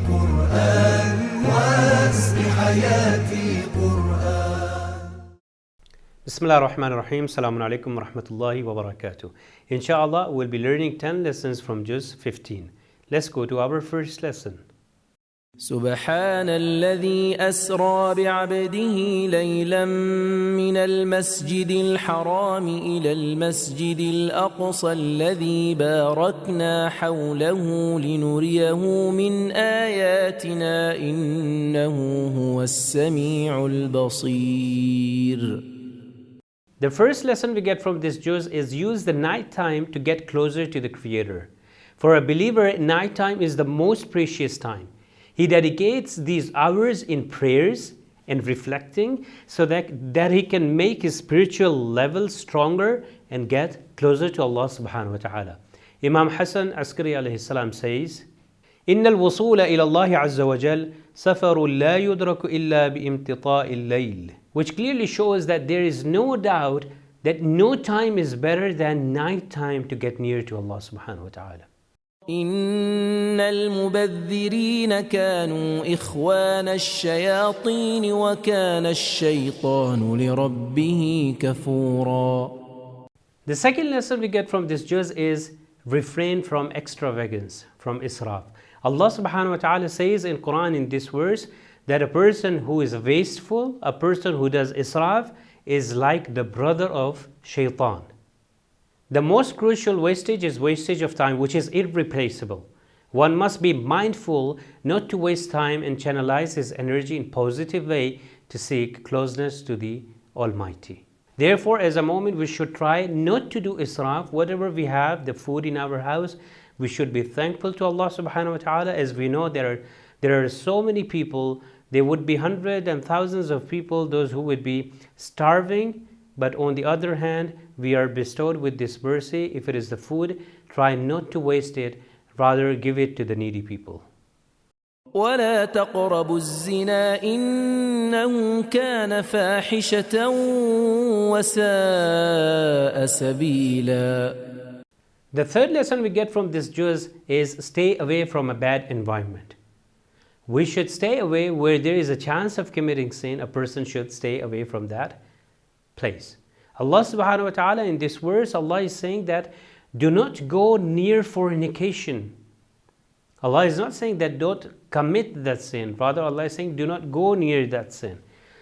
قرآن واسق حياتي قرآن. Bismillah ar-Rahman ar-Rahim. Assalamu alaikum wa rahmatullahi wa barakatuh. Inshallah, we'll be learning 10 lessons from Juz 15. Let's go to our first lesson. سبحان الذي أسرى بعبده ليلا من المسجد الحرام إلى المسجد الأقصى الذي باركنا حوله لنريه من آياتنا إنه هو السميع البصير. The first lesson we get from this juz is use the night time to get closer to the Creator. For a believer, night time is the most precious time. He dedicates these hours in prayers and reflecting so that he can make his spiritual level stronger and get closer to Allah subhanahu wa ta'ala. Imam Hassan Askari alayhi salam says, إن الوصول إلى الله عز وجل سفر لا يدرك إلا بامتطاء الليل, which clearly shows that there is no doubt that no time is better than night time to get near to Allah subhanahu wa ta'ala. إن المبذرين كانوا إخوان الشياطين وكان الشيطان لربه كفورا. The second lesson we get from this juz is refrain from extravagance, from israf. Allah subhanahu wa ta'ala says in Quran in this verse that a person who is wasteful, a person who does israf, is like the brother of shaitan. The most crucial wastage is wastage of time, which is irreplaceable. One must be mindful not to waste time and channelize his energy in positive way to seek closeness to the Almighty. Therefore, as a moment, we should try not to do israf. Whatever we have, the food in our house, we should be thankful to Allah subhanahu wa ta'ala. As we know, there are so many people, there would be hundreds and thousands of people, those who would be starving. But on the other hand, we are bestowed with this mercy. If it is the food, try not to waste it, rather give it to the needy people. ولا تقربوا الزنا إنه كان فاحشة وساء سبيلا. The third lesson we get from this juz is stay away from a bad environment. We should stay away where there is a chance of committing sin. A person should stay away from that place. Allah subhanahu wa ta'ala in this verse, Allah is saying that do not go near fornication. Allah is not saying that don't commit that sin. Rather, Allah is saying do not go near that sin.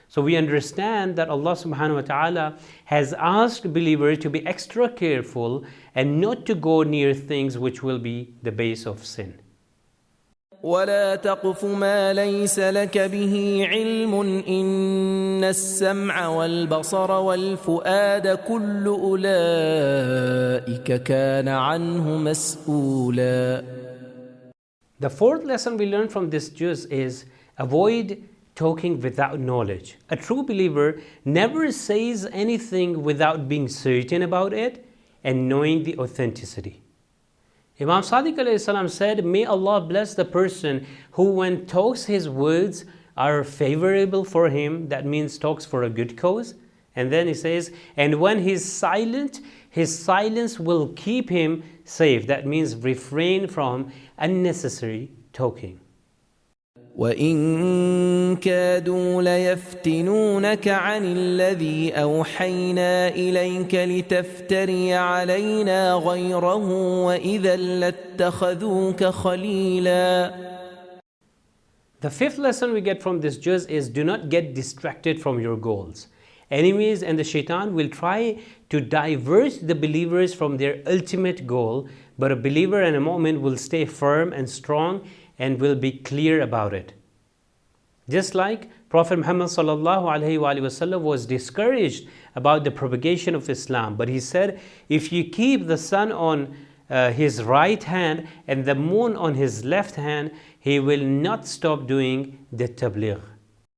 So we understand that Allah subhanahu wa ta'ala has asked believers to be extra careful and not to go near things which will be the base of sin. ولا تقف ما ليس لك به علم إن السمع والبصر والفؤاد كل أولئك كان عنه مسؤولا. The fourth lesson we learn from this juz is avoid talking without knowledge. A true believer never says anything without being certain about it and knowing the authenticity. Imam Sadiq alayhi salam said, may Allah bless the person who when talks his words are favorable for him, that means talks for a good cause. And then he says, and when he's silent, his silence will keep him safe. That means refrain from unnecessary talking. وَإِن كَادُوا لَيَفْتِنُونَكَ عَنِ الَّذِي أَوْحَيْنَا إِلَيْكَ لِتَفْتَرِيَ عَلَيْنَا غَيْرَهُ وَإِذًا لَاتَّخَذُوكَ خَلِيلًا. The fifth lesson we get from this juz is do not get distracted from your goals. Enemies and the shaitan will try to divert the believers from their ultimate goal, but a believer and a mu'min will stay firm and strong and will be clear about it. Just like Prophet Muhammad sallallahu alaihi wasallam was discouraged about the propagation of Islam, but he said, if you keep the sun on his right hand and the moon on his left hand, he will not stop doing the tabligh.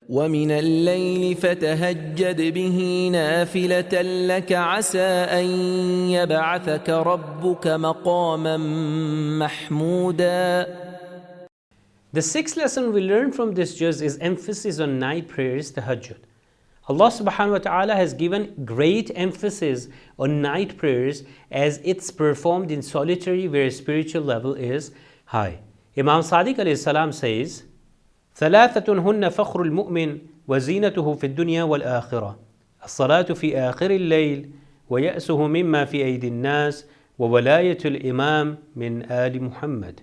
وَمِنَ اللَّيْلِ فَتَهَجَّدْ بِهِ نَافِلَةً لَكَ عَسَىٰ أَن يَبْعَثَكَ رَبُّكَ مَقَامًا مَحْمُودًا. The sixth lesson we learn from this juz is emphasis on night prayers, tahajjud. Allah subhanahu wa ta'ala has given great emphasis on night prayers as it's performed in solitary where spiritual level is high. Imam Sadiq alayhi salam says, ثلاثة هن فخر المؤمن وزينته في الدنيا والآخرة الصلاة في آخر الليل ويأسه مما في أيدي الناس وولاية الإمام من آل محمد.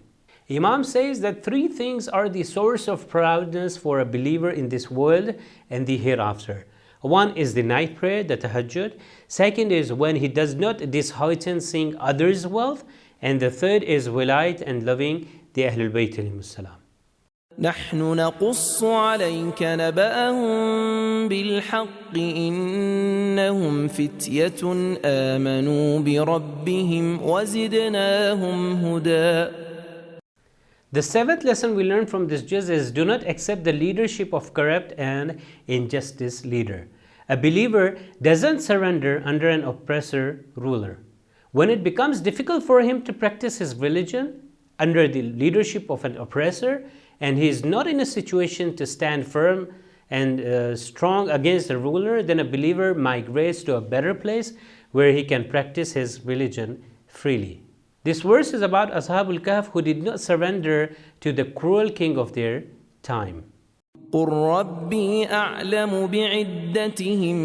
Imam says that three things are the source of proudness for a believer in this world and the hereafter. One is the night prayer, the tahajjud. Second is when he does not dishearten seeing others' wealth. And the third is wilayat and loving the Ahlul Bayt alayhimus salam. نحن نقص عليك نبأهم بالحق إنهم فتية آمنوا بربهم وزدناهم هدى. The seventh lesson we learn from this juz is do not accept the leadership of corrupt and injustice leader. A believer doesn't surrender under an oppressor ruler. When it becomes difficult for him to practice his religion under the leadership of an oppressor, and he is not in a situation to stand firm and strong against the ruler, then a believer migrates to a better place where he can practice his religion freely. This verse is about Ashabul Kahf who did not surrender to the cruel king of their time. قل ربي أعلم بعدتهم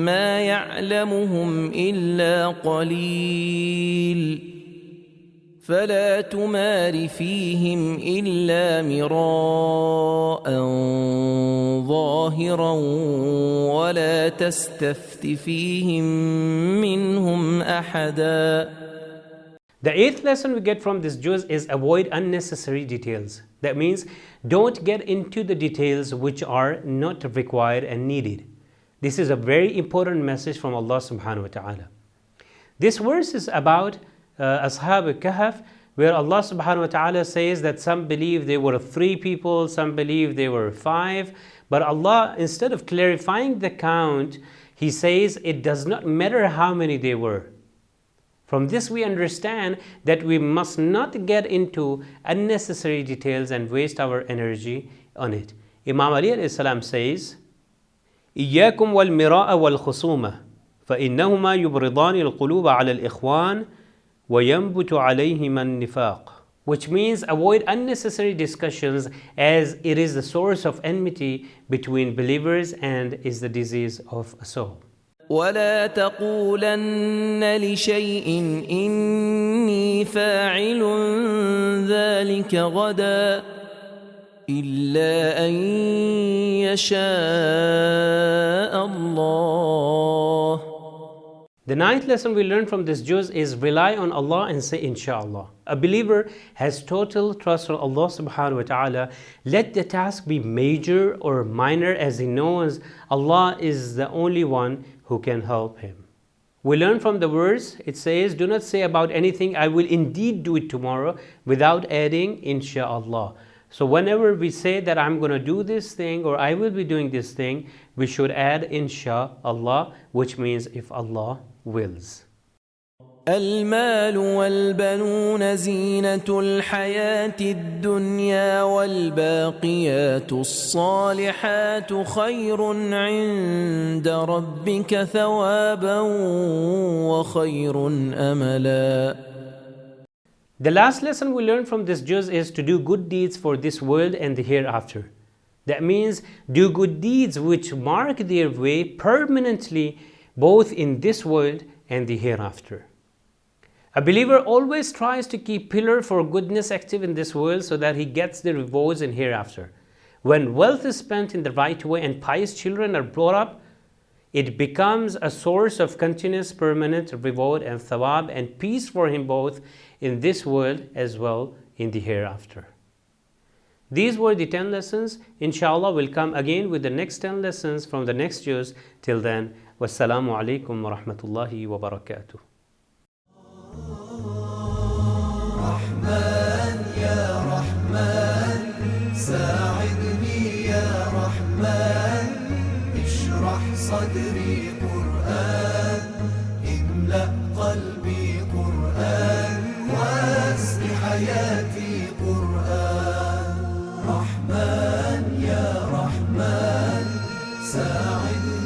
ما يعلمهم إلا قليل فلا تمار فيهم إلا مراء ظاهرا ولا تستفت فيهم منهم أحدا. The eighth lesson we get from this juz is avoid unnecessary details. That means don't get into the details which are not required and needed. This is a very important message from Allah subhanahu wa ta'ala. This verse is about Ashab al-Kahf, where Allah subhanahu wa ta'ala says that some believe there were 3 people, some believe there were 5. But Allah, instead of clarifying the count, He says it does not matter how many they were. From this we understand that we must not get into unnecessary details and waste our energy on it. Imam Ali alayhi salam says, إِيَّاكُمْ وَالْمِرَاءَ وَالْخُصُومَةَ فَإِنَّهُمَا يُبْرِضَانِ الْقُلُوبَ عَلَى الْإِخْوَانِ وَيَنْبُتُ عَلَيْهِمَا النِّفَاقِ. Which means avoid unnecessary discussions, as it is the source of enmity between believers and is the disease of a soul. ولا تقولن لشيء إني فاعل ذلك غدا إلا أن يشاء الله. The ninth lesson we learn from this juz is rely on Allah and say inshallah. A believer has total trust on Allah subhanahu wa ta'ala. Let the task be major or minor, as he knows Allah is the only one who can help him. We learn from the verse, it says, do not say about anything, I will indeed do it tomorrow, without adding inshallah. So whenever we say that I'm going to do this thing or I will be doing this thing, we should add inshallah, which means if Allah wills. المال والبنون زينة الحياة الدنيا والباقيات الصالحات خير عند ربك ثوابا وخير أملا. The last lesson we learn from this juz is to do good deeds for this world and the hereafter. That means do good deeds which mark their way permanently both in this world and the hereafter. A believer always tries to keep pillar for goodness active in this world so that he gets the rewards in hereafter. When wealth is spent in the right way and pious children are brought up, it becomes a source of continuous permanent reward and thawab and peace for him both in this world as well in the hereafter. These were the 10 lessons. Inshallah, we'll come again with the next 10 lessons from the next juz. Till then, wassalamu alaikum wa rahmatullahi wa barakatuh. رحمن يا رحمن ساعدني يا رحمن اشرح صدري قرآن املأ قلبي قرآن واسق حياتي قرآن رحمن يا رحمن ساعدني